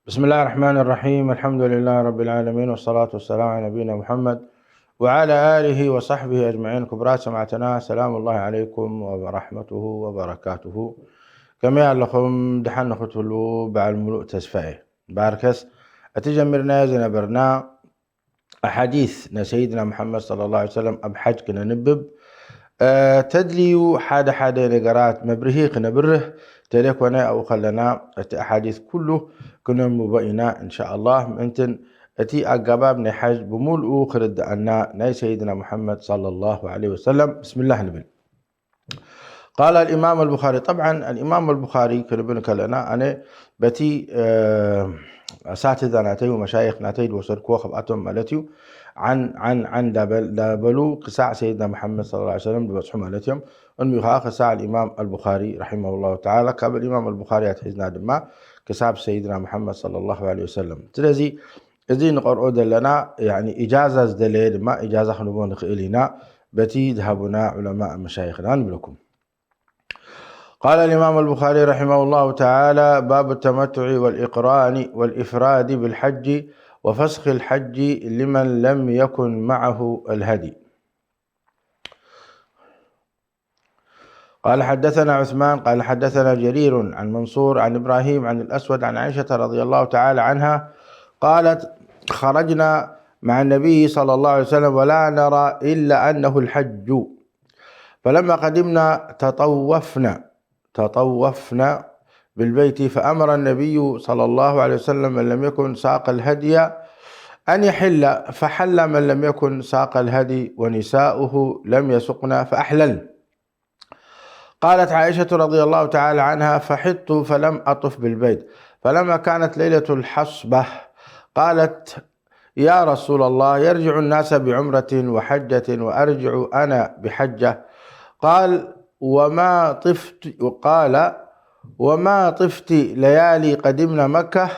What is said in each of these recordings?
بسم الله الرحمن الرحيم. الحمد لله رب العالمين، والصلاة والسلام على نبينا محمد وعلى آله وصحبه أجمعين. كبرات سمعتنا، سلام الله عليكم ورحمته وبركاته. كما لكم دحنا ختلو بعد الملوء تسفائه باركس أتجمرنا زنبرنا أحاديث سيدنا محمد صلى الله عليه وسلم أبحج كنا نبب تدليو حدا نقرات مبرهيق نبره تليكونا أو خلنا أحاديث كله كنا مبينا إن شاء الله أنتن أتي أقباب نحج بمول أخرد أن ناي سيدنا محمد صلى الله عليه وسلم. بسم الله نبل. قال الإمام البخاري، طبعا الإمام البخاري كنبنك لنا أنا بتي أساتذة ناتي ومشايخ ناتي وسركوا خبأتهم مالتيو عن دابلو قساع سيدنا محمد صلى الله عليه وسلم بوصحهم مالتيهم أنه يخاق قساع الإمام البخاري رحمه الله تعالى. قبل الإمام البخاري يتحزنا دماء كساب سيدنا محمد صلى الله عليه وسلم. تلازي إذي نقرأ لنا يعني إجازة دليل ما إجازة خنبون إلينا بتي ذهبنا علماء مشايخنا نبلكم. قال الإمام البخاري رحمه الله تعالى: باب التمتع والإقران والإفراد بالحج وفسخ الحج لمن لم يكن معه الهدي. قال حدثنا عثمان قال حدثنا جرير عن منصور عن إبراهيم عن الأسود عن عائشة رضي الله تعالى عنها قالت: خرجنا مع النبي صلى الله عليه وسلم ولا نرى إلا أنه الحج، فلما قدمنا تطوفنا بالبيت، فأمر النبي صلى الله عليه وسلم من لم يكن ساق الهدي أن يحل، فحل من لم يكن ساق الهدي، ونساؤه لم يسقن فأحلل. قالت عائشة رضي الله تعالى عنها: فحطت فلم أطف بالبيت، فلما كانت ليلة الحصبة قالت: يا رسول الله، يرجع الناس بعمرة وحجة وأرجع أنا بحجة. قال: وما طفت ليالي قدمنا مكة؟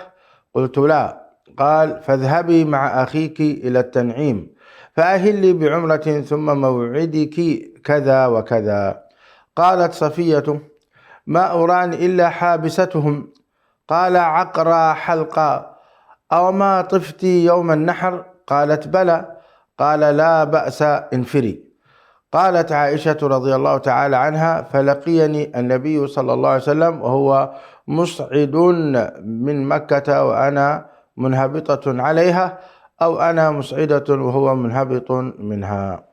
قلت: لا. قال: فاذهبي مع أخيك إلى التنعيم فأهلي بعمرة ثم موعدك كذا وكذا. قالت صفية: ما أراني إلا حابستهم. قال: عقرى حلقا، أو ما طفت يوم النحر؟ قالت: بلى. قال: لا بأس، انفري. قالت عائشة رضي الله تعالى عنها: فلقيني النبي صلى الله عليه وسلم وهو مصعد من مكة وأنا منهبطة عليها، أو أنا مسعدة وهو منهبط منها.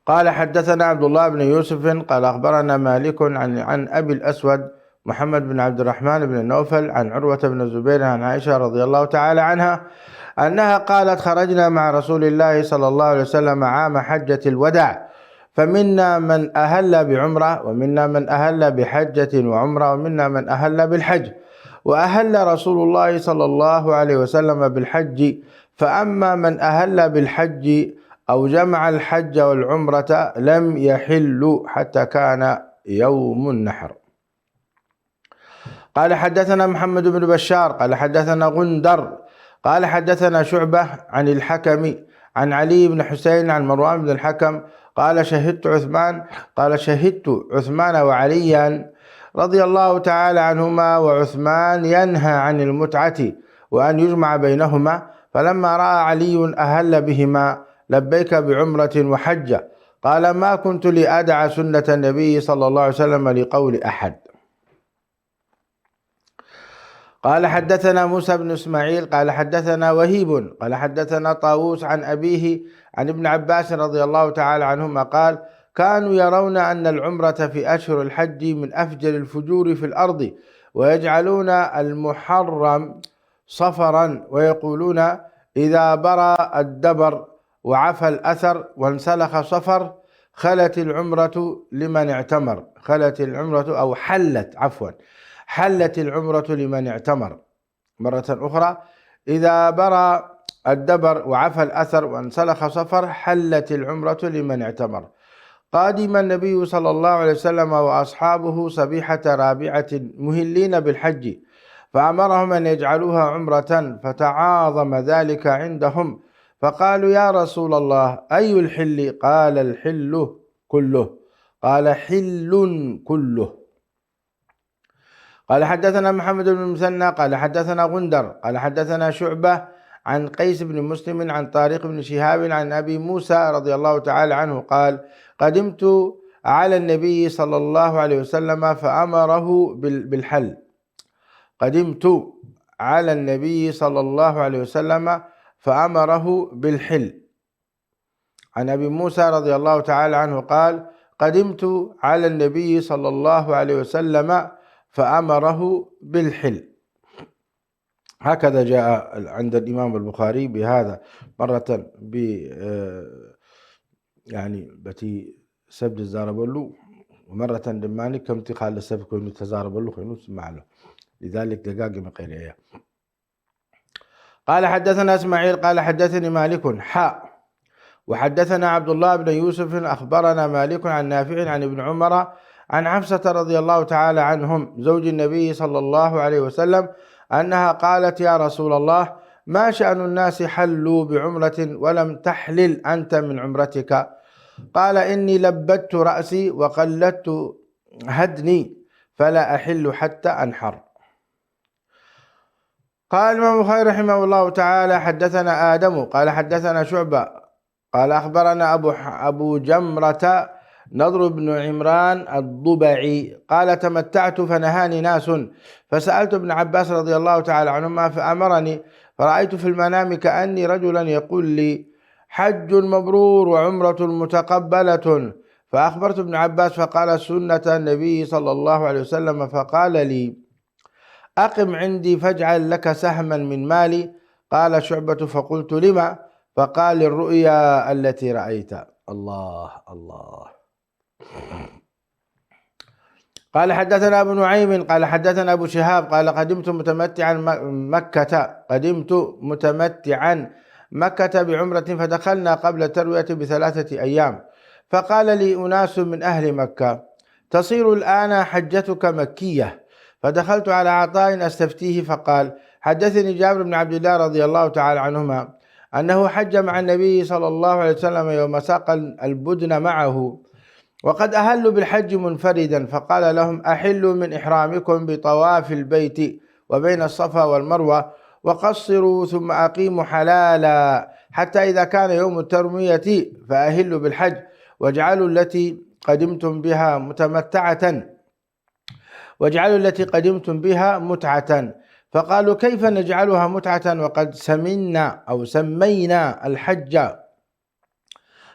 قال حدثنا عبد الله بن يوسف قال أخبرنا مالك عن أبي الأسود محمد بن عبد الرحمن بن النوفل عن عروة بن الزبير عن عائشة رضي الله تعالى عنها أنها قالت: خرجنا مع رسول الله صلى الله عليه وسلم عام حجة الوداع، فمنا من أهل بعمرة، ومنا من أهل بحجة وعمرة، ومنا من أهل بالحج، وأهل رسول الله صلى الله عليه وسلم بالحج. فأما من أهل بالحج أو جمع الحج والعمرة لم يحل حتى كان يوم النحر. قال حدثنا محمد بن بشار قال حدثنا غندر قال حدثنا شعبة عن الحكم عن علي بن حسين عن مروان بن الحكم قال: شهدت عثمان وعليا رضي الله تعالى عنهما، وعثمان ينهى عن المتعة وأن يجمع بينهما، فلما رأى علي أهل بهما لبيك بعمرة وحجة. قال: ما كنت لأدع سنة النبي صلى الله عليه وسلم لقول أحد. قال حدثنا موسى بن إسماعيل قال حدثنا وهيب قال حدثنا طاووس عن أبيه عن ابن عباس رضي الله تعالى عنهما قال: كانوا يرون أن العمرة في أشهر الحج من أفجر الفجور في الأرض، ويجعلون المحرم صفرا، ويقولون: إذا برى الدبر وعفى الأثر وانسلخ صفر خلت العمرة لمن اعتمر. حلت العمرة لمن اعتمر. مرة أخرى: إذا برى الدبر وعفى الأثر وانسلخ صفر حلت العمرة لمن اعتمر. قادم النبي صلى الله عليه وسلم وأصحابه صبيحة رابعة مهلين بالحج، فأمرهم أن يجعلوها عمرة، فتعاظم ذلك عندهم، فقالوا: يا رسول الله، أي الحل؟ قال: الحل كله. قال: حل كله. قال حدثنا محمد بن المثنى قال حدثنا غندر قال حدثنا شعبة عن قيس بن مسلم عن طارق بن شهاب عن أبي موسى رضي الله تعالى عنه قال قدمت على النبي صلى الله عليه وسلم فأمره بالحل. قدمت على النبي صلى الله عليه وسلم فأمره بالحل. عن أبي موسى رضي الله تعالى عنه قال قدمت على النبي صلى الله عليه وسلم فأمره بالحل. هكذا جاء عند الإمام البخاري بهذا، مرة ب يعني بتي سبد الزاربلو، ومرة دماني كم تقال السبك ونتزاربلو خينوس معله، لذلك دقاق من قيلية. قال حدثنا اسماعيل قال حدثني مالك حاء وحدثنا عبد الله بن يوسف أخبرنا مالك عن نافع عن ابن عمر عن حفصة رضي الله تعالى عنهم زوج النبي صلى الله عليه وسلم أنها قالت يا رسول الله ما شأن الناس حلوا بعمرة ولم تحلل أنت من عمرتك؟ قال إني لبدت رأسي وقلدت هدني فلا أحل حتى أنحر. قال الإمام البخاري رحمه الله تعالى حدثنا آدم قال حدثنا شعبة قال أخبرنا أبو جمرة نضر بن عمران الضبعي قال تمتعت فنهاني ناس فسألت ابن عباس رضي الله تعالى عنهما فأمرني فرأيت في المنام كأني رجلا يقول لي حج مبرور وعمرة متقبلة، فأخبرت ابن عباس فقال سنة النبي صلى الله عليه وسلم، فقال لي أقم عندي فاجعل لك سهما من مالي. قال شعبة فقلت لما؟ فقال الرؤيا التي رأيت. الله الله. قال حدثنا أبو نعيم قال حدثنا أبو شهاب قال قدمت متمتعا مكة بعمرة فدخلنا قبل التروية ب3 أيام، فقال لي أناس من أهل مكة تصير الآن حجتك مكية، فدخلت على عطاء أستفتيه فقال حدثني جابر بن عبد الله رضي الله تعالى عنهما أنه حج مع النبي صلى الله عليه وسلم يوم ساق البدن معه وقد أهلوا بالحج منفردا، فقال لهم أحلوا من إحرامكم بطواف البيت وبين الصفا والمروة وقصروا ثم أقيموا حلالا حتى إذا كان يوم الترمية فأهلوا بالحج واجعلوا التي قدمتم بها متعة. فقالوا كيف نجعلها متعة وقد سمينا الحج؟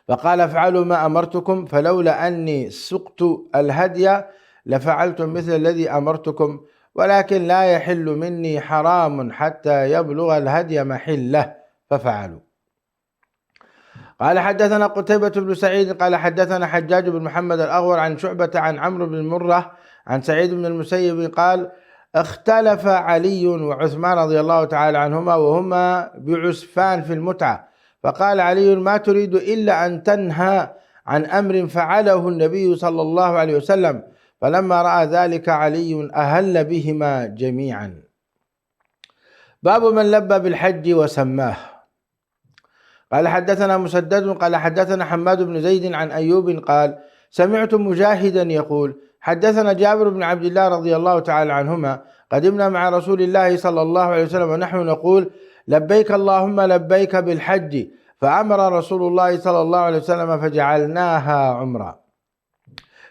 فقال افعلوا ما أمرتكم، فلولا أني سقت الهدي لفعلتم مثل الذي أمرتكم، ولكن لا يحل مني حرام حتى يبلغ الهدي محله، ففعلوا. قال حدثنا قتيبة بن سعيد قال حدثنا حجاج بن محمد الأغور عن شعبة عن عمرو بن مرة عن سعيد بن المسيب قال اختلف علي وعثمان رضي الله تعالى عنهما وهما بعسفان في المتعة، فقال علي ما تريد إلا أن تنهى عن أمر فعله النبي صلى الله عليه وسلم، فلما رأى ذلك علي أهل بهما جميعا. باب من لبى بالحج وسماه. قال حدثنا مسدد قال حدثنا حماد بن زيد عن أيوب قال سمعت مجاهدا يقول حدثنا جابر بن عبد الله رضي الله تعالى عنهما قدمنا مع رسول الله صلى الله عليه وسلم ونحن نقول لبيك اللهم لبيك بالحج، فأمر رسول الله صلى الله عليه وسلم فجعلناها عمرة.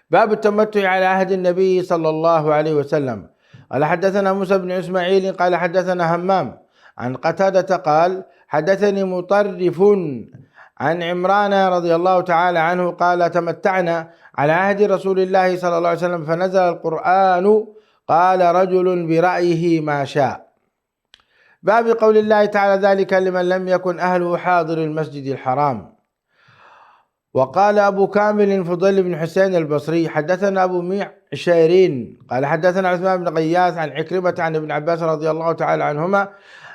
باب التمتع على عهد النبي صلى الله عليه وسلم. قال حدثنا موسى بن إسماعيل قال حدثنا همام عن قتادة قال حدثني مطرف عن عمران رضي الله تعالى عنه قال تمتعنا على عهد رسول الله صلى الله عليه وسلم فنزل القرآن قال رجل برأيه ما شاء. باب قول الله تعالى ذلك لمن لم يكن أهله حاضر المسجد الحرام. وقال أبو كامل فضيل بن حسين البصري حدثنا أبو معشرين قال حدثنا عثمان بن غياث عن عكرمة عن ابن عباس رضي الله تعالى عنهما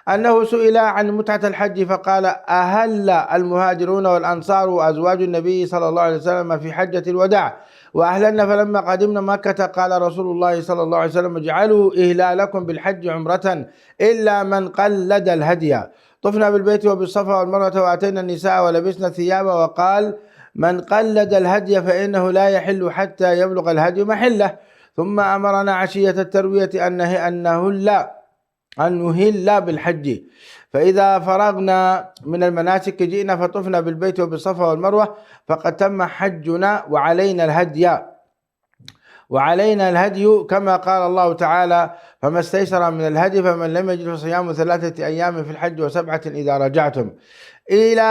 أنه سئل عن متعة الحج فقال أهل المهاجرون والأنصار وأزواج النبي صلى الله عليه وسلم في حجة الوداع وأهلنا، فلما قدمنا مكة قال رسول الله صلى الله عليه وسلم اجعلوا إهلالكم بالحج عمرة إلا من قلد الهدي. طفنا بالبيت وبالصفا والمروة وأتينا النساء ولبسنا الثياب، وقال من قلد الهدي فإنه لا يحل حتى يبلغ الهدي محله. ثم أمرنا عشية التروية أن نهل بالحج، فإذا فرغنا من المناسك جئنا فطفنا بالبيت وبالصفا والمروة فقد تم حجنا وعلينا الهدي كما قال الله تعالى: فما استيسر من الهدي فمن لم يجد فصيام 3 أيام في الحج و7 إذا رجعتم إلى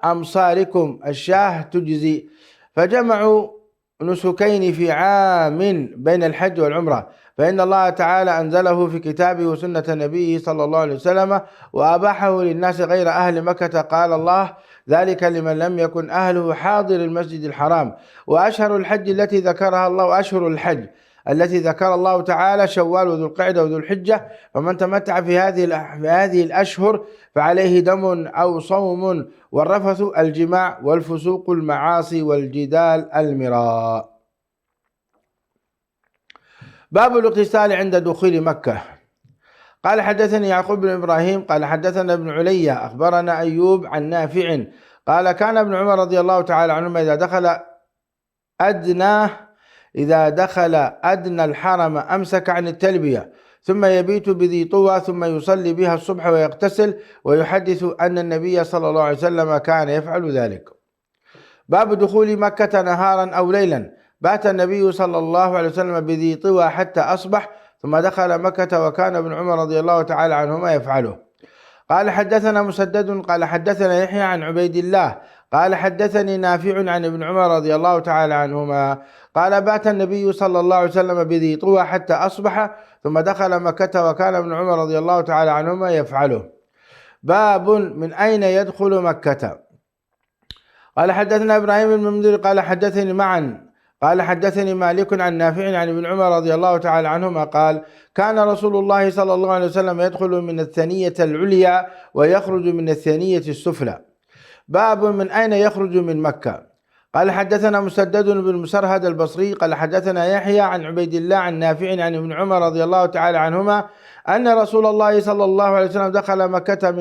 أمصاركم الشاه تجزي. فجمعوا نسكين في عام بين الحج والعمرة، فإن الله تعالى أنزله في كتابه وسنة نبيه صلى الله عليه وسلم وأباحه للناس غير أهل مكة. قال الله: ذلك لمن لم يكن أهله حاضر المسجد الحرام. وأشهر الحج التي ذكر الله تعالى شوال وذو القعدة وذو الحجة، فمن تمتع في هذه الأشهر فعليه دم أو صوم، والرفث الجماع، والفسوق المعاصي، والجدال المراء. باب الاغتسال عند دخول مكة. قال حدثني يعقوب بن إبراهيم قال حدثنا ابن علي أخبرنا أيوب عن نافع قال: كان ابن عمر رضي الله تعالى عنهما إذا دخل أدنى الحرم أمسك عن التلبية، ثم يبيت بذي طوى، ثم يصلي بها الصبح ويغتسل، ويحدث أن النبي صلى الله عليه وسلم كان يفعل ذلك. باب دخول مكة نهارا أو ليلا. بات النبي صلى الله عليه وسلم بذي طوى حتى أصبح، ثم دخل مكة، وكان ابن عمر رضي الله تعالى عنهما يفعله. قال حدثنا مسدد قال حدثنا يحيى عن عبيد الله قال حدثني نافع عن ابن عمر رضي الله تعالى عنهما قال: بات النبي صلى الله عليه وسلم بذي طوى حتى أصبح، ثم دخل مكة، وكان ابن عمر رضي الله تعالى عنهما يفعله. باب من أين يدخل مكة. قال حدثنا إبراهيم بن المنذر قال حدثني معا قال حدثني مالك عن نافع عن ابن عمر رضي الله تعالى عنهما قال: كان رسول الله صلى الله عليه وسلم يدخل من الثنية العليا ويخرج من الثنية السفلى. باب من أين يخرج من مكة. قال حدثنا مسدد بن مسرهد البصري قال حدثنا يحيى عن عبيد الله عن نافع عن ابن عمر رضي الله تعالى عنهما أن رسول الله صلى الله عليه وسلم دخل مكة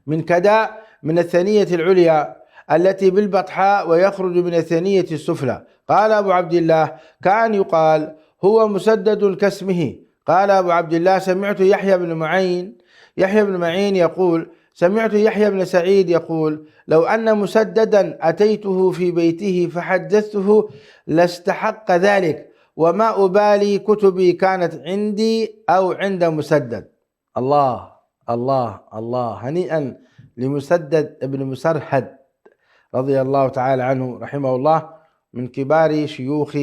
من كداء من الثنية العليا التي بالبطحاء، ويخرج من الثنية السفلى. قال أبو عبد الله: كان يقال هو مسدد كاسمه. قال أبو عبد الله: سمعت يحيى بن معين يقول: سمعت يحيى بن سعيد يقول: لو أن مسددا أتيته في بيته فحدثته لاستحق ذلك، وما أبالي كتبي كانت عندي أو عند مسدد. الله الله الله، هنيئا لمسدد ابن مسرهد رضي الله تعالى عنه رحمه الله، من كبار شيوخ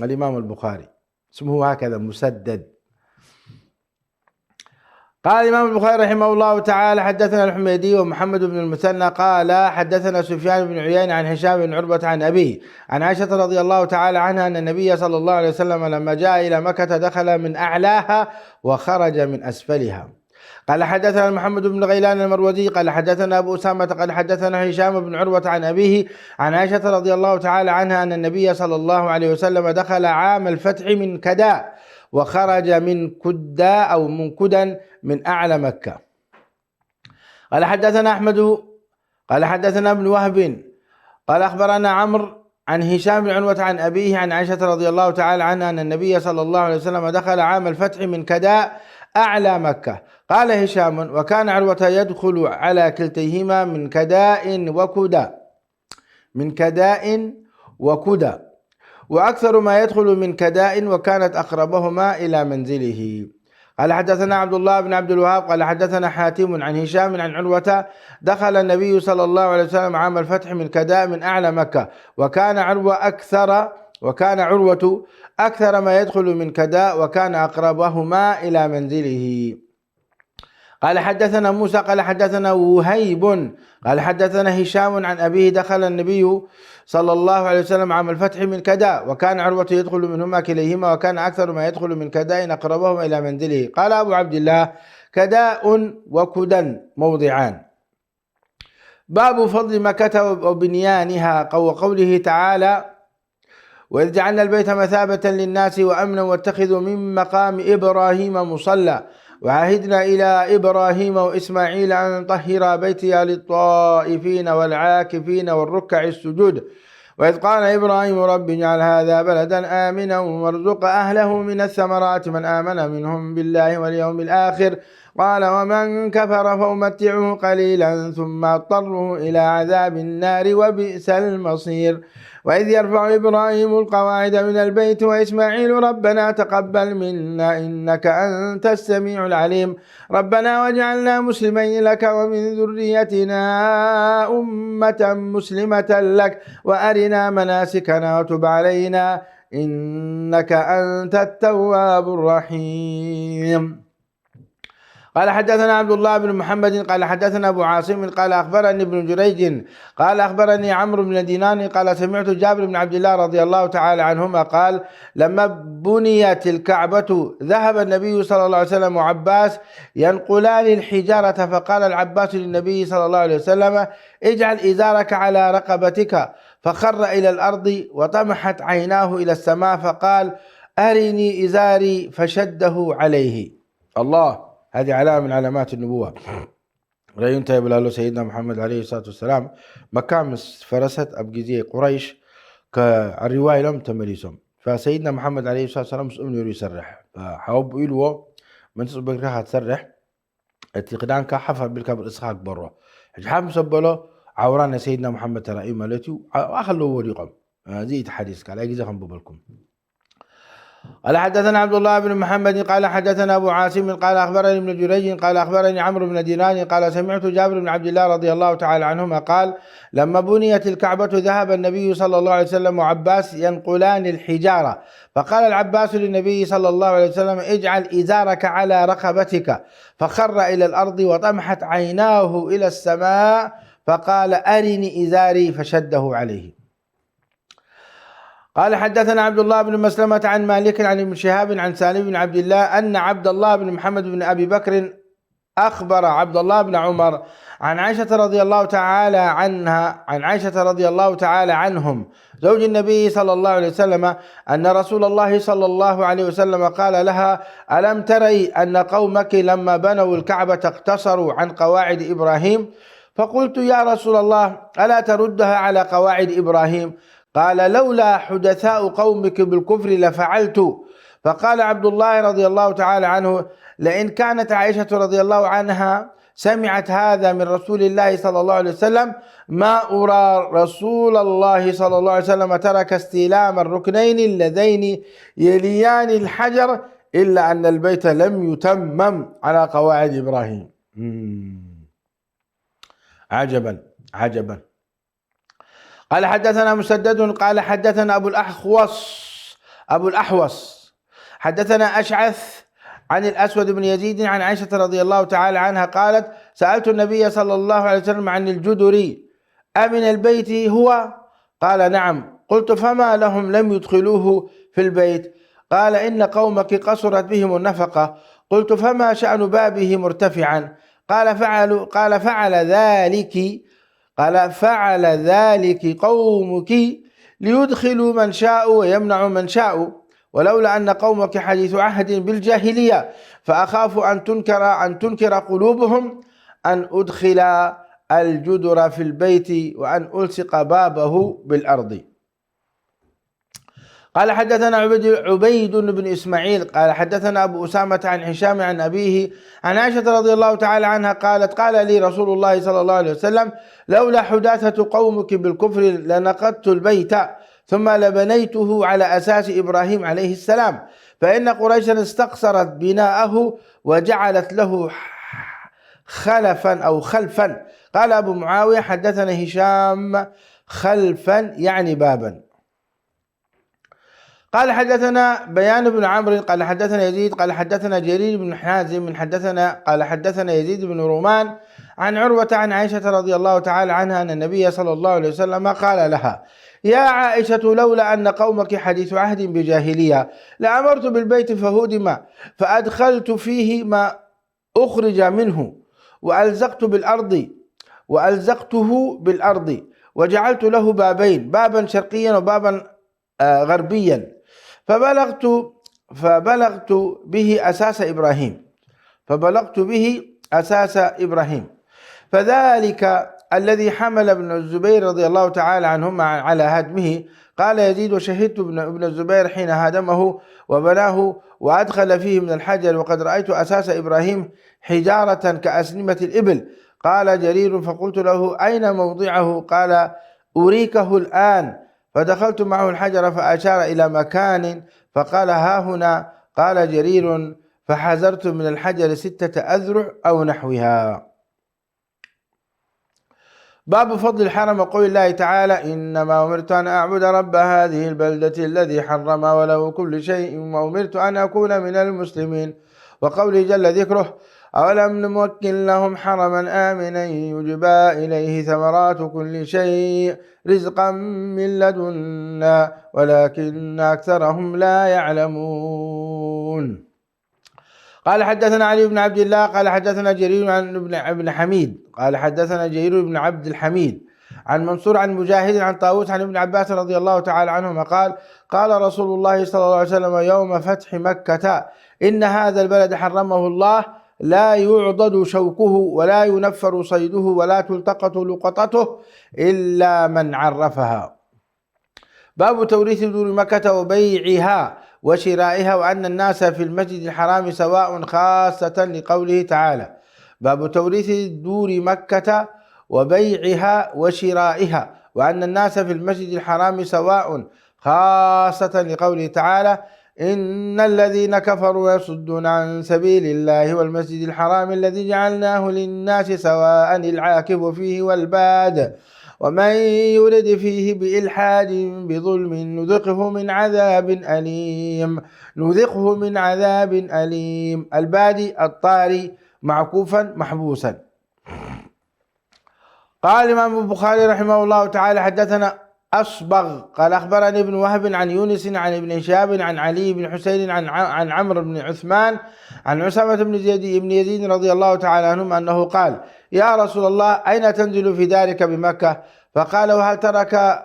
الإمام البخاري، اسمه هكذا مسدد. قال الإمام البخاري رحمه الله تعالى: حدثنا الحميدي ومحمد بن المثنى قال حدثنا سفيان بن عيينة عن هشام بن عروة عن أبيه عن عائشة رضي الله تعالى عنها أن النبي صلى الله عليه وسلم لما جاء إلى مكة دخل من أعلاها وخرج من أسفلها. قال حدثنا محمد بن غيلان المروزي قال حدثنا أبو أسامة قال حدثنا هشام بن عروة عن أبيه عن عائشة رضي الله تعالى عنها أن النبي صلى الله عليه وسلم دخل عام الفتح من كداء، وخرج من كداء أو من كدا من أعلى مكة. قال حدثنا أحمد قال حدثنا ابن وهب قال أخبرنا عمرو عن هشام بن عروة عن أبيه عن عائشة رضي الله تعالى عنها أن النبي صلى الله عليه وسلم دخل عام الفتح من كداء أعلى مكة. قال هشام: وكان عروة يدخل على كلتيهما من كداء وكدى، وأكثر ما يدخل من كداء، وكانت أقربهما إلى منزله. قال حدثنا عبد الله بن عبد الوهاب قال حدثنا حاتم عن هشام عن عروة دخل النبي صلى الله عليه وسلم عام الفتح من كداء من أعلى مكة، وكان عروة أكثر ما يدخل من كداء، وكان أقربهما إلى منزله. قال حدثنا موسى قال حدثنا وهيب قال حدثنا هشام عن أبيه دخل النبي صلى الله عليه وسلم عام الفتح من كداء، وكان عروة يدخل منهما كليهما، وكان أكثر ما يدخل من كداء أقربهما إلى منزله. قال أبو عبد الله: كداء وكدا موضعان. باب فضل مكة وبنيانها وقوله تعالى: وإذ جعلنا البيت مثابة للناس وأمنا واتخذوا من مقام إبراهيم مصلى وعهدنا إلى إبراهيم وإسماعيل أن طهر بيتي للطائفين والعاكفين والركع السجود. وإذ قال إبراهيم رب اجعل هذا بلدا آمنا وارزق أهله من الثمرات من آمن منهم بالله واليوم الآخر قال ومن كفر فأمتعه قليلا ثم أضطره إلى عذاب النار وبئس المصير. وإذ يرفع إبراهيم القواعد من البيت وإسماعيل ربنا تقبل منا إنك أنت السميع العليم ربنا واجعلنا مسلمين لك ومن ذريتنا أمة مسلمة لك وأرنا مناسكنا وتب علينا إنك أنت التواب الرحيم. قال حدثنا عبد الله بن محمد قال حدثنا أبو عاصم قال أخبرني ابن جريج قال أخبرني عمرو بن دينار قال سمعت جابر بن عبد الله رضي الله تعالى عنهما قال لما بنيت الكعبة ذهب النبي صلى الله عليه وسلم وعباس ينقلان الحجارة فقال العباس للنبي صلى الله عليه وسلم اجعل إزارك على رقبتك فخر إلى الأرض وطمحت عيناه إلى السماء فقال أرني إزاري فشده عليه. الله، هذه علامة من علامات النبوة. لا ينتهي بلاله سيدنا محمد عليه الصلاة والسلام مكان فرست أبجزية قريش كالرواية لم تمريسهم فسيدنا محمد عليه الصلاة والسلام مسؤول يري يسرح فحاوب يلوه من تصبح رها تسرح اتقدان كحفر بالكبر إسحاق برا حاب مسبله عوران سيدنا محمد ترى مالتي وأخلوه وريقهم زيت حديث قال أجزاكم ببلكم. قال حدثنا عبد الله بن محمد قال حدثنا أبو عاصم قال أخبرني ابن جريج قال أخبرني عمرو بن دينار قال سمعت جابر بن عبد الله رضي الله تعالى عنهما قال لما بنيت الكعبة ذهب النبي صلى الله عليه وسلم وعباس ينقلان الحجارة فقال العباس للنبي صلى الله عليه وسلم اجعل إزارك على رقبتك فخر إلى الأرض وطمحت عيناه إلى السماء فقال أرني إزاري فشده عليه. قال حدثنا عبد الله بن مسلمة عن مالك عن ابن شهاب عن سالم بن عبد الله أن عبد الله بن محمد بن أبي بكر أخبر عبد الله بن عمر عن عائشة رضي الله تعالى عنها عن عائشة رضي الله تعالى عنهم زوج النبي صلى الله عليه وسلم أن رسول الله صلى الله عليه وسلم قال لها ألم تري أن قومك لما بنوا الكعبة اقتصروا عن قواعد إبراهيم؟ فقلت يا رسول الله ألا تردها على قواعد إبراهيم؟ قال لولا حدثاء قومك بالكفر لفعلت. فقال عبد الله رضي الله تعالى عنه لئن كانت عائشة رضي الله عنها سمعت هذا من رسول الله صلى الله عليه وسلم ما أرى رسول الله صلى الله عليه وسلم ترك استلام الركنين اللذين يليان الحجر إلا أن البيت لم يتمم على قواعد إبراهيم. عجبا عجبا. قال حدثنا مسدد قال حدثنا أبو الأحوص حدثنا أشعث عن الأسود بن يزيد عن عائشة رضي الله تعالى عنها قالت سألت النبي صلى الله عليه وسلم عن الجدر أمن البيت هو؟ قال نعم. قلت فما لهم لم يدخلوه في البيت؟ قال إن قومك قصرت بهم النفقة. قلت فما شأن بابه مرتفعا؟ قال فعل ذلك قومك ليدخلوا من شاء ويمنعوا من شاء ولولا أن قومك حديث عهد بالجاهلية فأخاف أن تنكر قلوبهم أن أدخل الجدر في البيت وأن ألصق بابه بالأرض. قال حدثنا عبيد بن إسماعيل قال حدثنا أبو أسامة عن هشام عن أبيه عن عائشة رضي الله تعالى عنها قالت قال لي رسول الله صلى الله عليه وسلم لولا حداثة قومك بالكفر لنقضت البيت ثم لبنيته على أساس إبراهيم عليه السلام فإن قريشا استقصرت بناءه وجعلت له خلفا. قال أبو معاوية حدثنا هشام خلفا يعني بابا. قال حدثنا بيان بن عمرو قال حدثنا يزيد قال حدثنا جرير بن حازم قال حدثنا يزيد بن رومان عن عروة عن عائشة رضي الله تعالى عنها أن النبي صلى الله عليه وسلم قال لها يا عائشة لولا أن قومك حديث عهد بجاهلية لأمرت بالبيت فهدم فأدخلت فيه ما أخرج منه وألزقته بالأرض وجعلت له بابين بابا شرقيا وبابا غربيا فبلغت به أساس إبراهيم فذلك الذي حمل ابن الزبير رضي الله تعالى عنهما على هدمه. قال يزيد: وشهدت ابن الزبير حين هدمه وبناه وأدخل فيه من الحجر، وقد رأيت أساس إبراهيم حجارة كأسنمة الإبل. قال جرير: فقلت له: أين موضعه؟ قال: أريكه الآن. فدخلت معه الحجر فأشار إلى مكان فقال: ها هنا. قال جرير: فحزرت من الحجر 6 أذرع أو نحوها. باب فضل الحرم وقول الله تعالى: إنما أمرت أن أعبد رب هذه البلدة الذي حرم وله كل شيء وأمرت أن أكون من المسلمين. وقوله جل ذكره: أولم نمكن لهم حرما آمنا يجبى إليه ثمرات كل شيء رزقا من لدنا ولكن أكثرهم لا يعلمون. قال حدثنا علي بن عبد الله قال حدثنا جرير عن ابن حميد قال حدثنا جرير بن عبد الحميد عن منصور عن مجاهد عن طاووس عن ابن عباس رضي الله تعالى عنهما قال: قال رسول الله صلى الله عليه وسلم يوم فتح مكة: إن هذا البلد حرمه الله، لا يعضد شوكه ولا ينفر صيده ولا تلتقط لقطته إلا من عرفها. باب توريث دور مكة وبيعها وشرائها، وأن الناس في المسجد الحرام سواء، خاصة لقوله تعالى: باب توريث دور مكة وبيعها وشرائها، وأن الناس في المسجد الحرام سواء، خاصة لقوله تعالى: إن الذين كفروا يصدون عن سبيل الله والمسجد الحرام الذي جعلناه للناس سواء العاكف فيه والباد ومن يرد فيه بإلحاد بظلم نذقه من عذاب أليم. البادي الطاري معكوفا محبوسا. قال الإمام البخاري رحمه الله تعالى: حدثنا أصبغ قال أخبرني ابن وهب عن يونس عن ابن شهاب عن علي بن حسين عن عمرو بن عثمان عن عسامة بن يزيد رضي الله تعالى عنهم أنه قال: يا رسول الله، أين تنزل في دارك بمكة؟ فقال: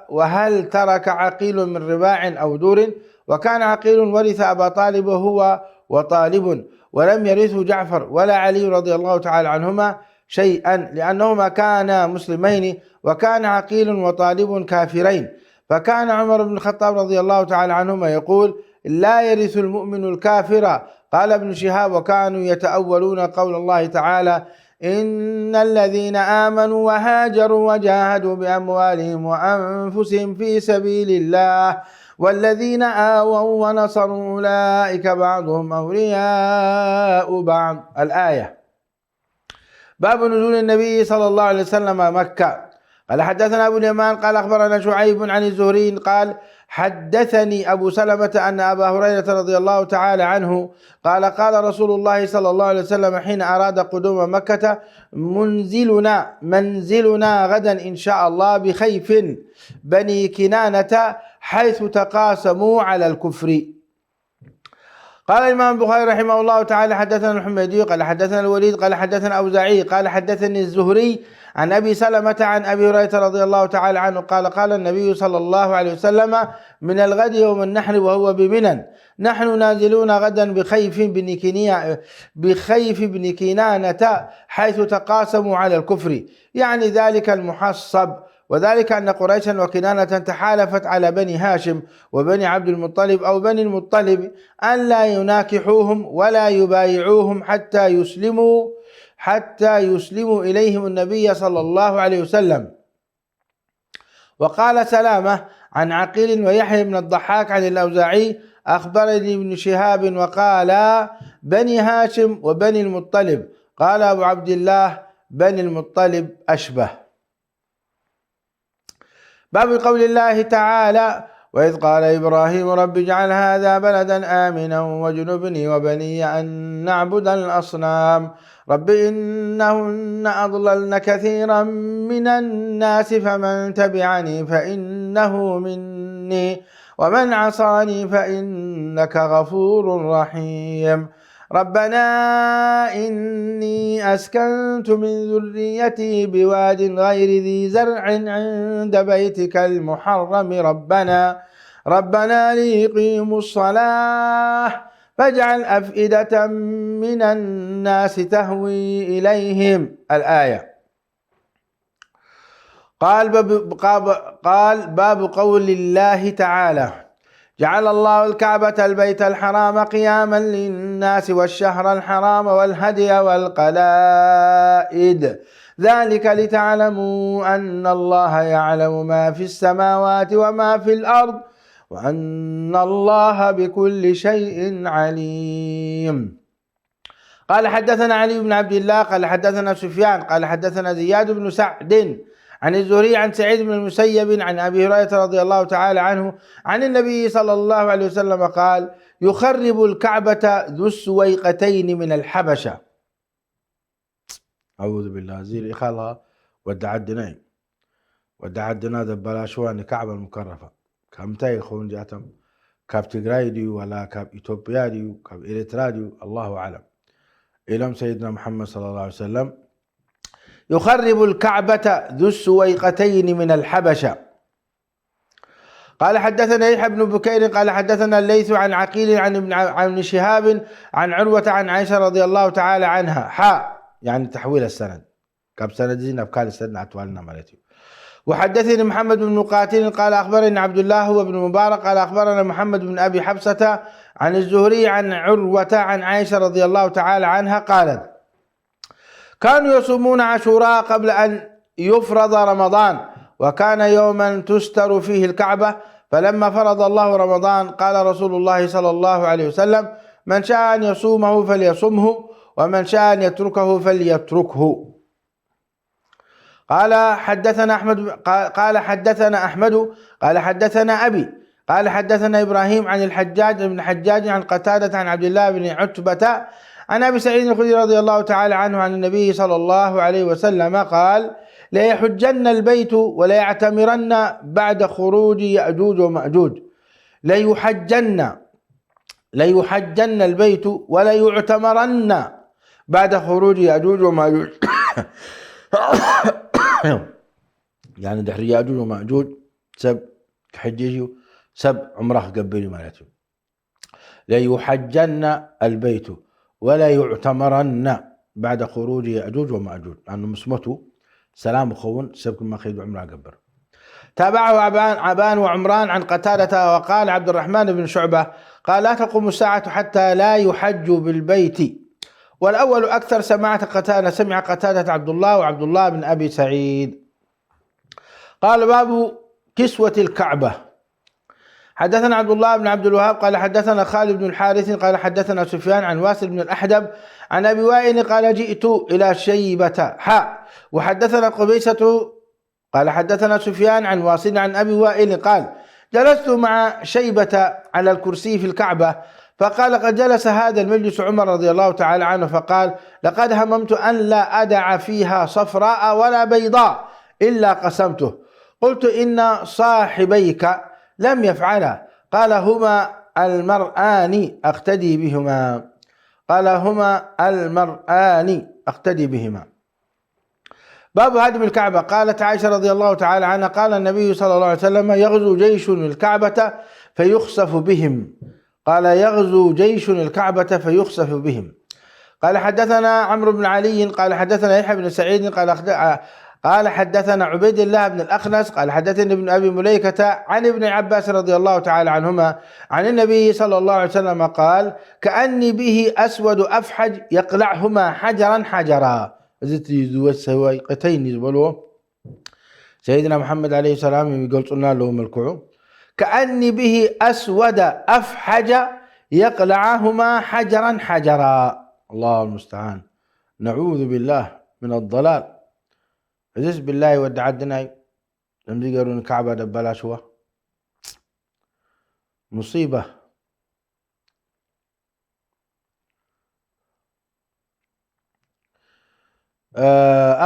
وهل ترك عقيل من رباع أو دور؟ وكان عقيل ورث أبا طالب هو وطالب، ولم يرثه جعفر ولا علي رضي الله تعالى عنهما شيئا، لأنهما كانا مسلمين، وكان عقيل وطالب كافرين. فكان عمر بن الخطاب رضي الله تعالى عنهما يقول: لا يرث المؤمن الكافر. قال ابن شهاب: وكانوا يتأولون قول الله تعالى: إن الذين آمنوا وهاجروا وجاهدوا بأموالهم وأنفسهم في سبيل الله والذين آووا ونصروا أولئك بعضهم أولياء بعض. الآية. باب نزول النبي صلى الله عليه وسلم مكة. قال حدثنا أبو اليمان قال أخبرنا شعيب عن الزهري قال: حدثني أبو سلمة أن أبا هريرة رضي الله تعالى عنه قال: قال رسول الله صلى الله عليه وسلم حين أراد قدوم مكة: منزلنا غدا إن شاء الله بخيف بني كنانة حيث تقاسموا على الكفر. قال الإمام البخاري رحمه الله تعالى: حدثنا الحميدي قال حدثنا الوليد قال حدثنا أوزاعي قال حدثني الزهري عن أبي سلمة عن أبي هريرة رضي الله تعالى عنه قال: قال النبي صلى الله عليه وسلم: من الغد يوم النحر وهو بمنى، نحن نازلون غدا بخيف بن كنانة حيث تقاسموا على الكفر، يعني ذلك المحصب. وذلك أن قريشا وكنانة تحالفت على بني هاشم وبني عبد المطلب أو بني المطلب أن لا يناكحوهم ولا يبايعوهم حتى يسلموا إليهم النبي صلى الله عليه وسلم. وقال سلامة عن عقيل ويحيى بن الضحاك عن الأوزاعي: أخبرني ابن شهاب وقال: بني هاشم وبني المطلب. قال أبو عبد الله: بني المطلب أشبه. باب قول الله تعالى: وإذ قال إبراهيم رب اجعل هذا بلدا آمنا واجنبني وبني أن نعبد الأصنام رب إنهن أضللن كثيرا من الناس فمن تبعني فإنه مني ومن عصاني فإنك غفور رحيم ربنا إني أسكنت من ذريتي بواد غير ذي زرع عند بيتك المحرم ربنا ليقيموا الصلاة فاجعل أفئدة من الناس تهوي إليهم. الآية. قال باب قول الله تعالى: جعل الله الكعبة البيت الحرام قياما للناس والشهر الحرام والهدي والقلائد ذلك لتعلموا أن الله يعلم ما في السماوات وما في الأرض وأن الله بكل شيء عليم. قال حدثنا علي بن عبد الله قال حدثنا سفيان قال حدثنا زياد بن سعد عن الزهري عن سعيد بن المسيب عن أبي هريرة رضي الله تعالى عنه عن النبي صلى الله عليه وسلم قال: يخرب الكعبة ذو السويقتين من الحبشة. أعوذ بالله زير إخالها ودعدنا ذبلاشوان كعبة المكرفة كمتى يخون جاتم كاب تجراي ديو ولا كاب إثيوبيا ديو كاب إريترا ديو الله أعلم. إلهم سيدنا محمد صلى الله عليه وسلم يخرب الكعبة ذو السويقتين من الحبشة. قال حدثنا يحيى بن بكير قال حدثنا الليث عن عقيل عن ابن شهاب عن عروة عن عائشة رضي الله تعالى عنها يعني تحويل السند كاب سند زين أبكال السند أتوالنا مالتي. وحدثني محمد بن مقاتل قال أخبرني عبد الله وابن مبارك قال أخبرنا محمد بن أبي حفصة عن الزهري عن عروة عن عائشة رضي الله تعالى عنها قالت: كانوا يصومون عاشوراء قبل أن يفرض رمضان وكان يوما تستر فيه الكعبة، فلما فرض الله رمضان قال رسول الله صلى الله عليه وسلم: من شاء أن يصومه فليصمه ومن شاء أن يتركه فليتركه. قال حدثنا أحمد قال حدثنا أبي قال حدثنا إبراهيم عن الحجاج بن حجاج عن قتادة عن عبد الله بن عتبة عن أبي سعيد الخدري رضي الله تعالى عنه عن النبي صلى الله عليه وسلم قال: لا يحجن البيت ولا يعتمرن بعد خروج يأجوج ومأجوج. لا يحجن البيت ولا يعتمرن بعد خروج يأجوج ومأجوج. يعني دحر يأجوج ومأجوج سب حجيجي سب عمره قبلي مالته. لا يحجن البيت ولا يعتمرن بعد خروج يأجوج ومأجوج لأنه مسمته سلام خون سبك ما خيد عمره قبر. تابعه عبان وعمران عن قتادة وقال عبد الرحمن بن شعبة قال: لا تقوم الساعة حتى لا يحج بالبيت. والأول أكثر سمع قتادة عبد الله وعبد الله بن أبي سعيد. قال: باب كسوة الكعبة. حدثنا عبد الله بن عبد الوهاب قال حدثنا خالد بن الحارث قال حدثنا سفيان عن واسل بن الأحدب عن أبي وائل قال: جئت إلى شيبة وحدثنا قبيسة قال حدثنا سفيان عن واصل عن أبي وائل قال: جلست مع شيبة على الكرسي في الكعبة فقال: قد جلس هذا المجلس عمر رضي الله تعالى عنه فقال: لقد هممت أن لا أدع فيها صفراء ولا بيضاء إلا قسمته. قلت: إن صاحبيك لم يفعلا. قال: هما المرآن أقتدي بهما. باب هدم الكعبة. قالت عائشة رضي الله تعالى عنها: قال النبي صلى الله عليه وسلم: يغزو جيش الكعبة فيخسف بهم. قال حدثنا عمرو بن علي قال حدثنا يحيى بن سعيد قال حدثنا عبيد الله بن الأخنس قال حدثني ابن أبي مليكة عن ابن عباس رضي الله تعالى عنهما عن النبي صلى الله عليه وسلم قال: كأني به أسود أفحج يقلعهما حجرا. سيدنا محمد عليه السلام يقول لنا له ملكوه: كأني به أسود أفحج يقلعهما حجرا. الله المستعان، نعوذ بالله من الضلال. عزيز بالله ودعدنا لم يقولون كعبة دبلاش هو مصيبة.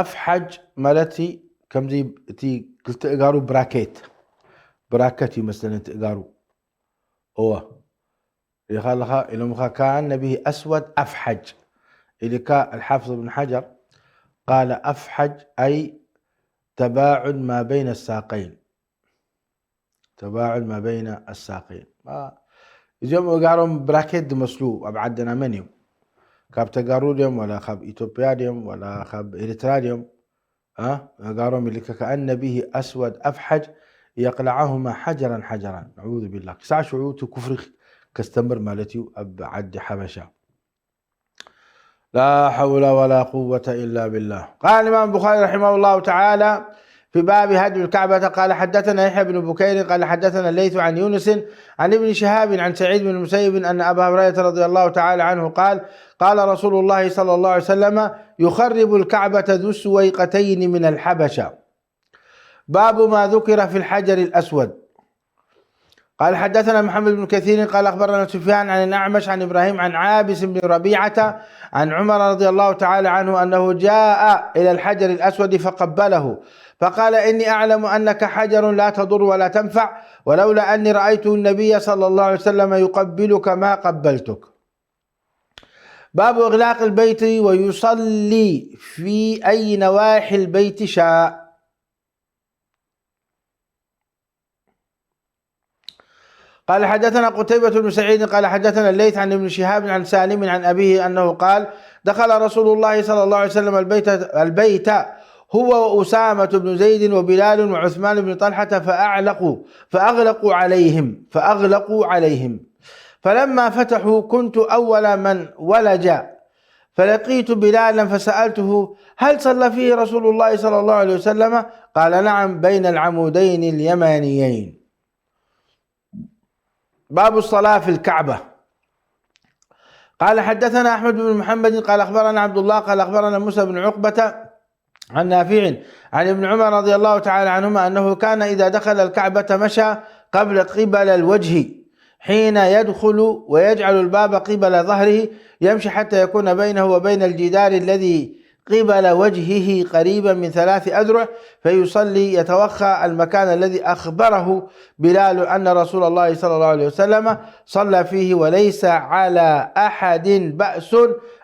أفحج مالتي كم زي تي قلت إقارو براكتي مثلا تقارو هو يخلها إلى مخا كان به أسود أفحج. إذا كان الحافظ بن حجر قال: أفحج أي تباعد ما بين الساقين. يجمعوا قارهم براكيت مسلو أبعدنا منهم كاب تقاروديوم ولا خاب إثيوبياديوم ولا خاب إريتراديوم قالوا اللي كأن به أسود أفحج يقلعهما حجرا حجرا، نعوذ بالله. ساعة شعوت كفر كاستمر مالتي أبعد حبشة. لا حول ولا قوة إلا بالله. قال الإمام البخاري رحمه الله تعالى في باب هدم الكعبة قال حدثنا يحيى بن بكير قال حدثنا الليث عن يونس عن ابن شهاب عن سعيد بن المسيب أن أبا هريرة رضي الله تعالى عنه قال قال رسول الله صلى الله عليه وسلم يخرب الكعبة ذو السويقتين من الحبشة. باب ما ذكر في الحجر الأسود. قال حدثنا محمد بن كثير قال أخبرنا سفيان عن الأعمش عن إبراهيم عن عابس بن ربيعة عن عمر رضي الله تعالى عنه أنه جاء إلى الحجر الأسود فقبله فقال إني أعلم أنك حجر لا تضر ولا تنفع، ولولا أني رأيت النبي صلى الله عليه وسلم يقبلك ما قبلتك. باب إغلاق البيت ويصلي في أي نواحي البيت شاء. قال حدثنا قتيبة بن سعيد قال حدثنا الليث عن ابن شهاب عن سالم عن أبيه أنه قال دخل رسول الله صلى الله عليه وسلم البيت هو وأسامة بن زيد وبلال وعثمان بن طلحة فأغلقوا عليهم فلما فتحوا كنت أول من ولج فلقيت بلالا فسألته هل صلى فيه رسول الله صلى الله عليه وسلم؟ قال نعم بين العمودين اليمانيين. باب الصلاة في الكعبة. قال حدثنا أحمد بن محمد قال أخبرنا عبد الله قال أخبرنا موسى بن عقبة عن نافع عن ابن عمر رضي الله تعالى عنهما أنه كان إذا دخل الكعبة مشى قبل الوجه حين يدخل ويجعل الباب قبل ظهره يمشي حتى يكون بينه وبين الجدار الذي قبل وجهه قريبا من 3 أذرع فيصلي يتوخى المكان الذي أخبره بلال أن رسول الله صلى الله عليه وسلم صلى فيه، وليس على أحد بأس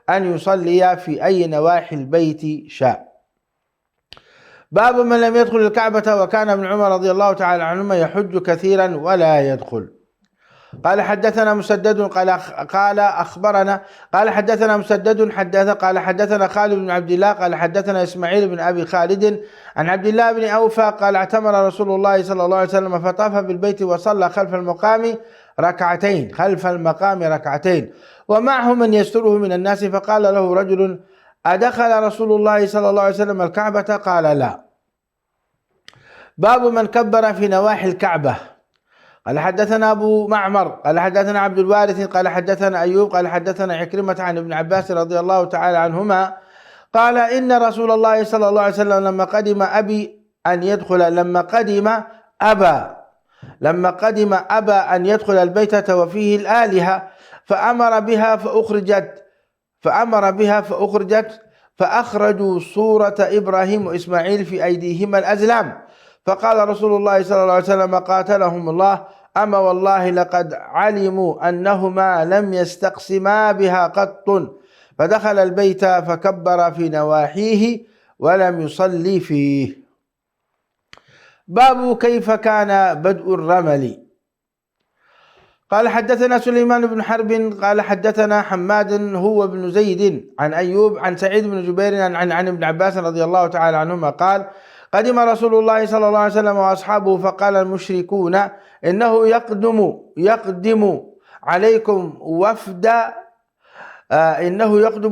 أن يصلي في أي نواحي البيت شاء. باب من لم يدخل الكعبة وكان ابن عمر رضي الله تعالى عنهما يحج كثيرا ولا يدخل. قال حدثنا مسدد قال أخبرنا قال حدثنا مسدد قال حدثنا خالد بن عبد الله قال حدثنا إسماعيل بن أبي خالد عن عبد الله بن أوفى قال اعتمر رسول الله صلى الله عليه وسلم فطاف بالبيت وصلى خلف المقام ركعتين ومعه من يستره من الناس، فقال له رجل أدخل رسول الله صلى الله عليه وسلم الكعبة؟ قال لا. باب من كبر في نواحي الكعبة. قال حدثنا أبو معمر قال حدثنا عبد الوارث قال حدثنا أيوب قال حدثنا عكرمة عن ابن عباس رضي الله تعالى عنهما قال إن رسول الله صلى الله عليه وسلم لما قدم أبى أن يدخل البيت وفيه الآلهة فأمر بها فأخرجت فأخرجوا صورة إبراهيم وإسماعيل في أيديهما الأزلام، فقال رسول الله صلى الله عليه وسلم قاتلهم الله أما والله لقد علموا أنهما لم يستقسما بها قط، فدخل البيت فكبر في نواحيه ولم يصلي فيه. باب كيف كان بدء الرمل. قال حدثنا سليمان بن حرب قال حدثنا حماد هو بن زيد عن أيوب عن سعيد بن جبير عن ابن عباس رضي الله تعالى عنهما قال قدم رسول الله صلى الله عليه وسلم وأصحابه فقال المشركون إنه يقدم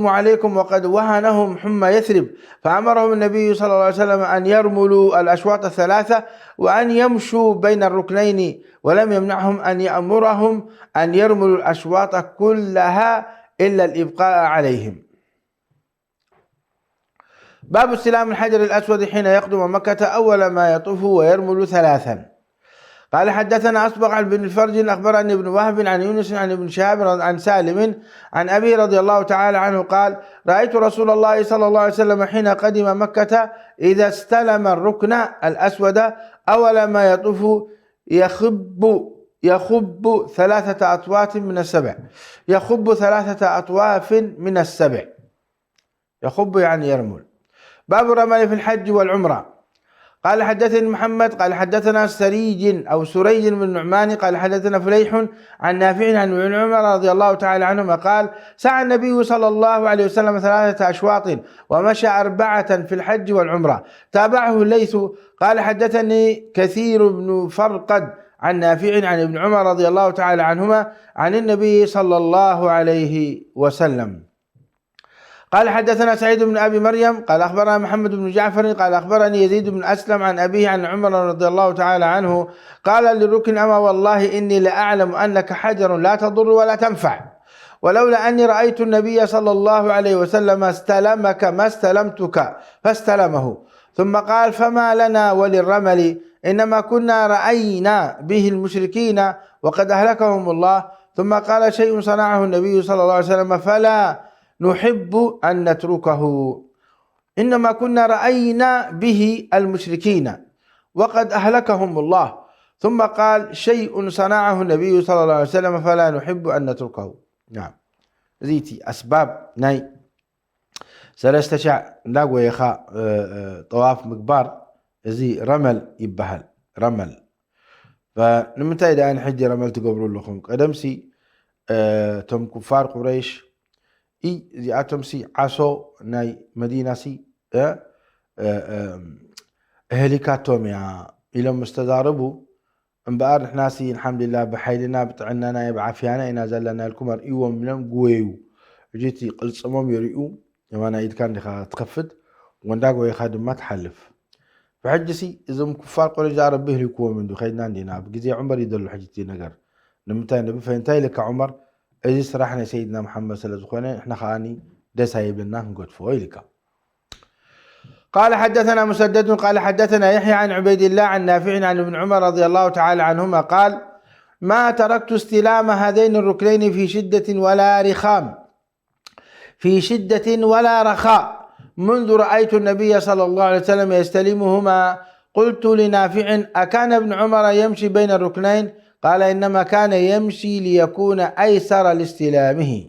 عليكم وقد وهنهم حمى يثرب، فأمرهم النبي صلى الله عليه وسلم أن يرملوا الأشواط 3 وأن يمشوا بين الركنين، ولم يمنعهم أن يأمرهم أن يرملوا الأشواط كلها إلا الإبقاء عليهم. باب استلام الحجر الأسود حين يقدم مكة أول ما يطوف ويرمل 3. قال حدثنا أصبغ بن الفرج أخبرني ابن وهب عن يونس عن ابن شهاب عن سالم عن أبي رضي الله تعالى عنه قال رأيت رسول الله صلى الله عليه وسلم حين قدم مكة إذا استلم الركن الأسود أول ما يطوف يخب 3 أطواف من السبع. يخب يعني يرمل. باب الرمل في الحج والعمرة. قال حدثني محمد قال حدثنا سريج أو سريج بن النعمان قال حدثنا فليح عن نافع عن ابن عمر رضي الله تعالى عنهما قال سعى النبي صلى الله عليه وسلم 3 أشواط ومشى 4 في الحج والعمرة. تابعه الليث قال حدثني كثير بن فرقد عن نافع عن ابن عمر رضي الله تعالى عنهما عن النبي صلى الله عليه وسلم قال حدثنا سعيد بن أبي مريم قال أخبرنا محمد بن جعفر قال أخبرني يزيد بن أسلم عن أبيه عن عمر رضي الله تعالى عنه قال للركن أما والله إني لأعلم أنك حجر لا تضر ولا تنفع، ولولا أني رأيت النبي صلى الله عليه وسلم استلمك ما استلمتك فاستلمه. ثم قال فما لنا وللرمل إنما كنا رأينا به المشركين وقد أهلكهم الله. ثم قال شيء صنعه النبي صلى الله عليه وسلم فلا نحب أن نتركه، إنما كنا رأينا به المشركين وقد أهلكهم الله. ثم قال شيء صنعه النبي صلى الله عليه وسلم فلا نحب أن نتركه. نعم زيتي أسباب ناي 3 شع لاقوا يخا طواف مكبار زي رمل يبهل رمل. فنمتى إذا أن حج رمل تقبروا لكم قدمسي تم كفار قريش إي زي أتمسي عصو ناي مدينة سي هليكاتهم يا إلى مستضاربوا انبار ناسي الحمد لله بحيلنا بطعننا بعافيانا إنا زلنا الكمر إيوم منهم قويو جيتي قلت صمم يريئو يوانا إيد كان لخا تخفد وانداقوا يخادم ما تحلف فحجسي إذا مكفار قريش جارب به لكوا من دو خيدنا عندنا بقزي عمر يدلو حجتي نقر نمتاي نبي فانتاي لك عمر إذا سرحنا سيدنا محمد صلى الله عليه وسلم إحنا خاني دس هايب لنا نقول فويلك. قال حدثنا مسدد قال حدثنا يحيى عن عبيد الله عن نافع عن ابن عمر رضي الله تعالى عنهما قال ما تركت استلام هذين الركنين في شدة ولا رخام في شدة ولا رخاء منذ رأيت النبي صلى الله عليه وسلم يستلمهما. قلت لنافع أكان ابن عمر يمشي بين الركنين؟ قال إنما كان يمشي ليكون أيسر لاستلامه.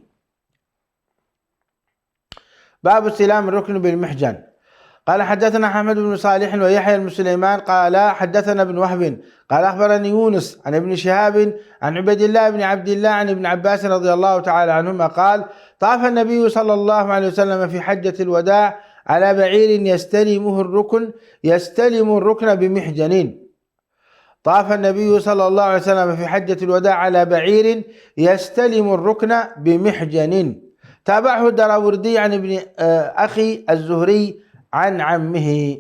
باب استلام الركن بالمحجن. قال حدثنا حمد بن صالح ويحيى بن سليمان قال حدثنا ابن وهب قال أخبرني يونس عن ابن شهاب عن عبيد الله بن عبد الله عن ابن عباس رضي الله تعالى عنهما قال طاف النبي صلى الله عليه وسلم في حجة الوداع على بعير يستلم الركن بمحجن. طاف النبي صلى الله عليه وسلم في حجة الوداع على بعير يستلم الركن بمحجن. تابعه الدراوردي عن ابن أخي الزهري عن عمه.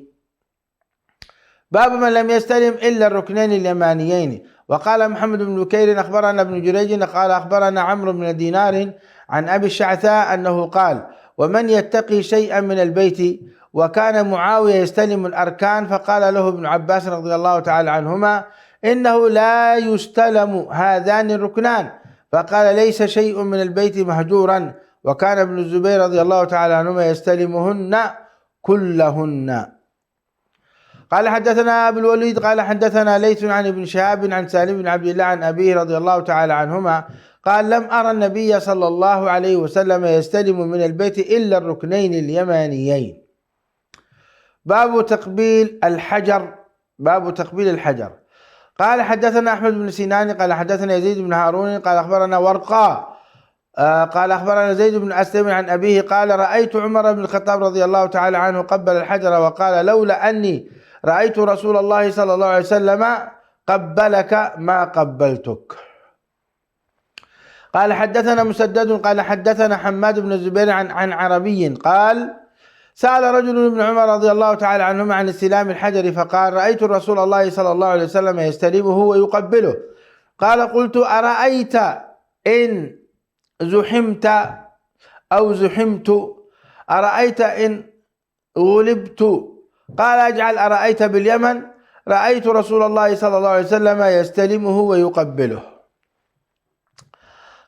باب من لم يستلم إلا الركنين اليمانيين. وقال محمد بن بكير أخبرنا ابن جريج قال أخبرنا عمرو بن دينار عن أبي الشعثاء أنه قال ومن يتقي شيئا من البيت. وكان معاوية يستلم الأركان فقال له ابن عباس رضي الله تعالى عنهما إنه لا يستلم هذان الركنان، فقال ليس شيء من البيت مهجورا. وكان ابن الزبير رضي الله تعالى عنهما يستلمهن كلهن. قال حدثنا أبو الوليد قال حدثنا ليث عن ابن شهاب عن سالم بن عبد الله عن أبيه رضي الله تعالى عنهما قال لم أرى النبي صلى الله عليه وسلم يستلم من البيت إلا الركنين اليمانيين. باب تقبيل الحجر. قال حدثنا أحمد بن سنان قال حدثنا يزيد بن هارون قال أخبرنا ورقاء قال أخبرنا زيد بن أسلم عن أبيه قال رأيت عمر بن الخطاب رضي الله تعالى عنه قبل الحجر وقال لولا أني رأيت رسول الله صلى الله عليه وسلم قبلك ما قبلتك. قال حدثنا مسدد قال حدثنا حماد بن الزبير عن عربي قال سأل رجل ابن عمر رضي الله تعالى عنهما عن استلام الحجر فقال رأيت رسول الله صلى الله عليه وسلم يستلمه ويقبله. قال قلت أرأيت إن زحمت أو زحمت أرأيت إن غلبت؟ قال اجعل أرأيت باليمن رأيت رسول الله صلى الله عليه وسلم يستلمه ويقبله.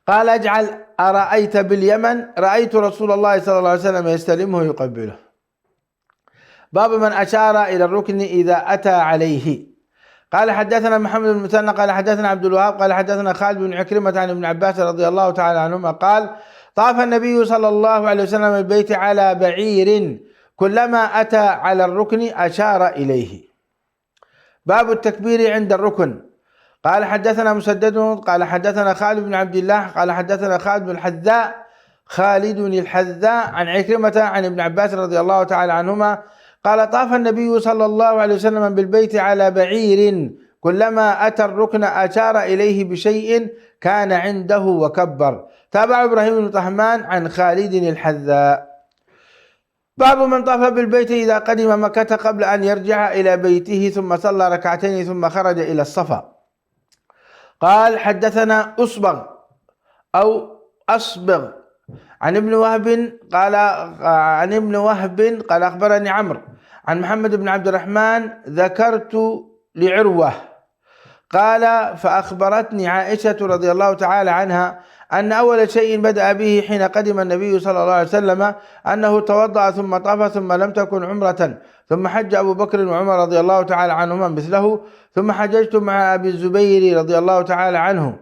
قال اجعل أرأيت باليمن رأيت رسول الله صلى الله عليه وسلم يستلمه ويقبله. باب من أشار إلى الركن إذا أتى عليه. قال حدثنا محمد بن المثنى قال حدثنا عبد الوهاب قال حدثنا خالد بن عكرمة عن ابن عباس رضي الله تعالى عنهما قال طاف النبي صلى الله عليه وسلم البيت على بعير كلما أتى على الركن أشار إليه. باب التكبير عند الركن. قال حدثنا مسدد قال حدثنا خالد بن عبد الله قال حدثنا خالد الحذاء عن عكرمة عن ابن عباس رضي الله تعالى عنهما قال طاف النبي صلى الله عليه وسلم بالبيت على بعير، كلما أتى الركن أشار إليه بشيء كان عنده وكبر. تابع إبراهيم بن طهمان عن خالد الحذاء. باب من طاف بالبيت إذا قدم مكة قبل أن يرجع إلى بيته ثم صلى ركعتين ثم خرج إلى الصفا. قال حدثنا أصبغ عن ابن وهب قال أخبرني عمرو عن محمد بن عبد الرحمن ذكرت لعروة قال فأخبرتني عائشة رضي الله تعالى عنها أن أول شيء بدأ به حين قدم النبي صلى الله عليه وسلم أنه توضأ ثم طاف ثم لم تكن عمرة، ثم حج أبو بكر وعمر رضي الله تعالى عنهما مثله، ثم حججت مع أبي الزبير رضي الله تعالى عنه،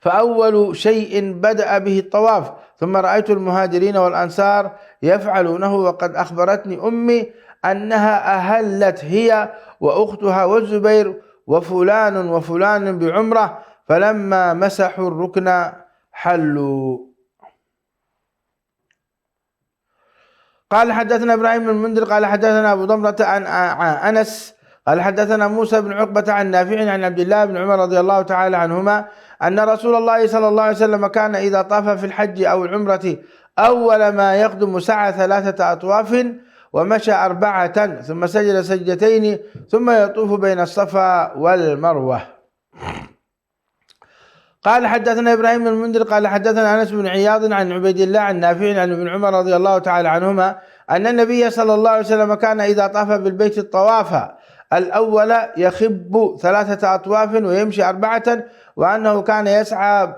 فأول شيء بدأ به الطواف، ثم رأيت المهاجرين والأنصار يفعلونه، وقد أخبرتني أمي أنها أهلت هي وأختها والزبير وفلان بعمرة، فلما مسحوا الركن حلوا. قال حدثنا إبراهيم بن المنذر قال حدثنا أبو ضمرة عن أنس قال حدثنا موسى بن عقبة عن نافع عن عبد الله بن عمر رضي الله تعالى عنهما أن رسول الله صلى الله عليه وسلم كان إذا طاف في الحج أو العمرة أول ما يقدم سعى 3 أطواف ومشى 4 ثم سجد سجدتين ثم يطوف بين الصفا والمروة. قال حدثنا إبراهيم بن المنذر قال حدثنا أنس بن عياض عن عبيد الله عن نافع عن ابن عمر رضي الله تعالى عنهما أن النبي صلى الله عليه وسلم كان إذا طاف بالبيت الطواف الأول يخب 3 أطواف ويمشي 4، وأنه كان يسعى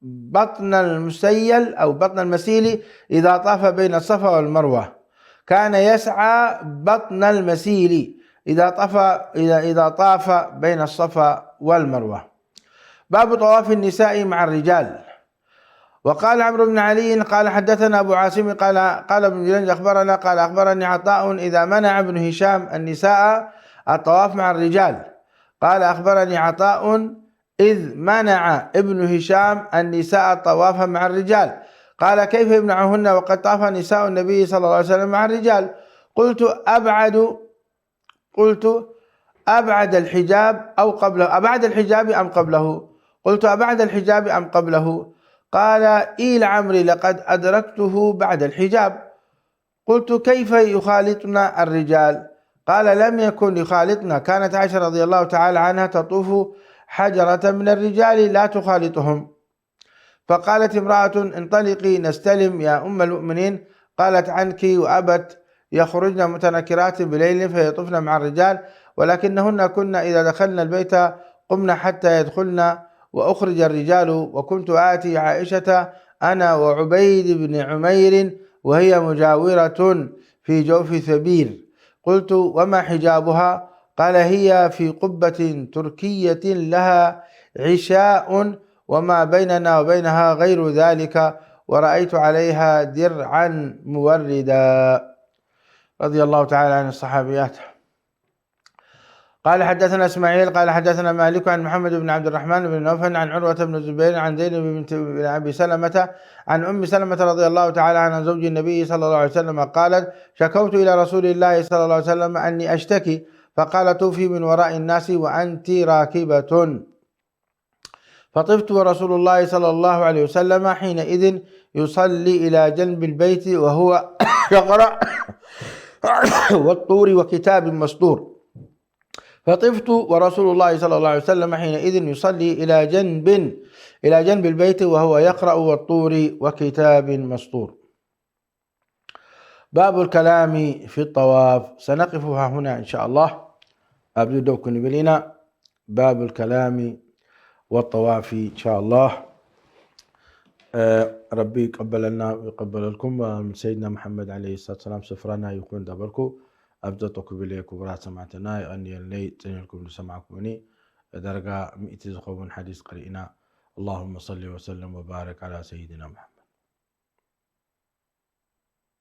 بطن المسيل إذا طاف بين الصفا والمروة. كان يسعى بطن المسيل إذا طاف بين الصفا والمروة. باب طواف النساء مع الرجال. وقال عمرو بن علي قال حدثنا أبو عاصم قال ابن جريج أخبرنا قال أخبرني عطاء إذا منع ابن هشام النساء الطواف مع الرجال. قال أخبرني عطاء إذ منع ابن هشام النساء الطواف مع الرجال. قال كيف يمنعهن وقد طاف نساء النبي صلى الله عليه وسلم مع الرجال؟ قلت أبعد الحجاب أو قبله أبعد الحجاب أم قبله؟ قلت أبعد الحجاب أم قبله؟ قال إي لعمري لقد أدركته بعد الحجاب. قلت كيف يخالطنا الرجال؟ قال لم يكن يخالطنا، كانت عائشة رضي الله تعالى عنها تطوف حجرة من الرجال لا تخالطهم. فقالت امرأة انطلقي نستلم يا أم المؤمنين، قالت عنك وأبت، يخرجن متنكرات بليل فيطفن مع الرجال، ولكنهن كنا إذا دخلنا البيت قمنا حتى يدخلن وأخرج الرجال، وكنت آتي عائشة أنا وعبيد بن عمير وهي مجاورة في جوف ثبير. قلت وما حجابها؟ قال هي في قبة تركية لها عشاء وما بيننا وبينها غير ذلك، ورأيت عليها درعا موردا. رضي الله تعالى عن الصحابيات. قال حدثنا إسماعيل قال حدثنا مالك عن محمد بن عبد الرحمن بن نوفل عن عروة بن الزبير عن زينب بنت أبي سلمة عن أم سلمة رضي الله تعالى عنها زوج النبي صلى الله عليه وسلم قالت شكوت إلى رسول الله صلى الله عليه وسلم أني أشتكي، فقال طوفي من وراء الناس وأنت راكبة، فطفت ورسول الله صلى الله عليه وسلم حينئذ يصلي إلى جنب البيت وهو يقرأ والطور وكتاب مسطور، فطفت ورسول الله صلى الله عليه وسلم حينئذ يصلي إلى جنب البيت وهو يقرأ والطور وكتاب مسطور. باب الكلام في الطواف. سنقفها هنا إن شاء الله. أبدو دوكن بلنا باب الكلام والطواف إن شاء الله. ربي يقبلنا ويقبلكم من سيدنا محمد عليه الصلاة والسلام سفرنا يكون دبركم أبدتك بليكم برات سمعتنا أني اللي تنيلكم لسمعكم مني درجة 100 زخوف حديث قرئنا. اللهم صل وسلم وبارك على سيدنا محمد.